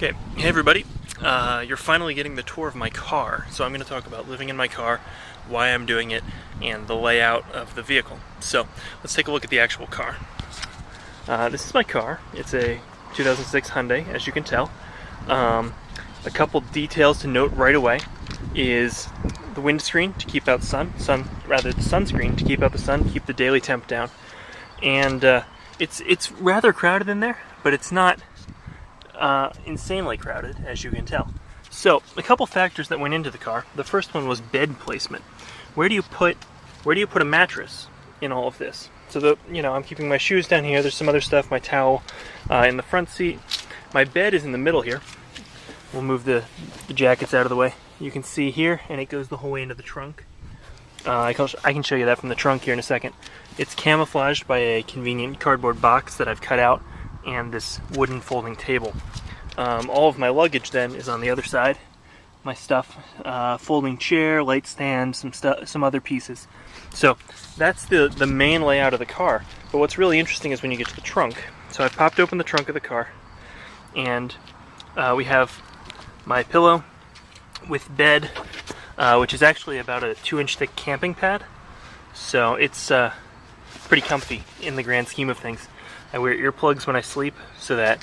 Okay, hey everybody. You're finally getting the tour of my car. So I'm going to talk about living in my car, why I'm doing it, and the layout of the vehicle. So let's take a look at the actual car. This is my car. It's a 2006 Hyundai, as you can tell. A couple details to note right away is the windscreen to keep out the sunscreen to keep out the sun, keep the daily temp down. And it's rather crowded in there, but it's not insanely crowded, as you can tell. So a couple factors that went into the car. The first one was bed placement. Where do you put a mattress in all of this? So I'm keeping my shoes down here. There's some other stuff, my towel in the front seat. My bed is in the middle here. We'll move the jackets out of the way. You can see here, and it goes the whole way into the trunk. I can show you that from the trunk here in a second. It's camouflaged by a convenient cardboard box that I've cut out and this wooden folding table. All of my luggage then is on the other side. My stuff, folding chair, light stand, some other pieces. So that's the main layout of the car. But what's really interesting is when you get to the trunk. So I've popped open the trunk of the car, and we have my pillow with bed, which is actually about a 2-inch thick camping pad. So it's pretty comfy in the grand scheme of things. I wear earplugs when I sleep so that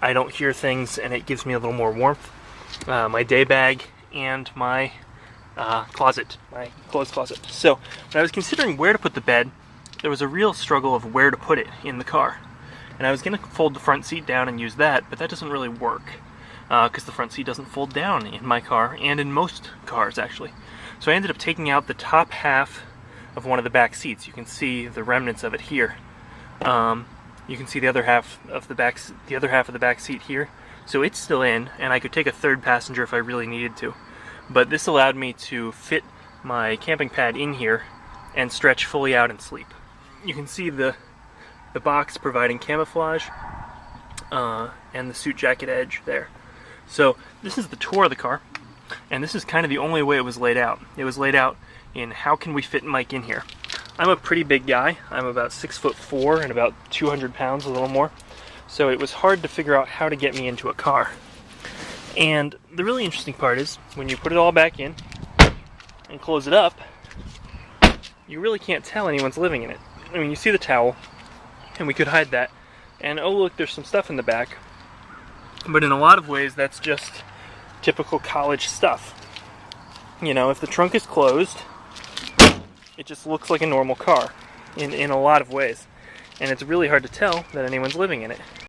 I don't hear things, and it gives me a little more warmth. My day bag and my closet, my clothes closet. So when I was considering where to put the bed, there was a real struggle of where to put it in the car. And I was going to fold the front seat down and use that, but that doesn't really work because the front seat doesn't fold down in my car, and in most cars actually. So I ended up taking out the top half of one of the back seats. You can see the remnants of it here. You can see the other half of the back seat here. So it's still in, and I could take a third passenger if I really needed to. But this allowed me to fit my camping pad in here and stretch fully out and sleep. You can see the box providing camouflage and the suit jacket edge there. So this is the tour of the car, and this is kind of the only way it was laid out. It was laid out in how can we fit Mike in here. I'm a pretty big guy. I'm about 6'4" and about 200 pounds, a little more. So it was hard to figure out how to get me into a car. And the really interesting part is when you put it all back in and close it up, you really can't tell anyone's living in it. I mean, you see the towel, and we could hide that. And oh look, there's some stuff in the back. But in a lot of ways, that's just typical college stuff. You know, if the trunk is closed, it just looks like a normal car in a lot of ways. And it's really hard to tell that anyone's living in it.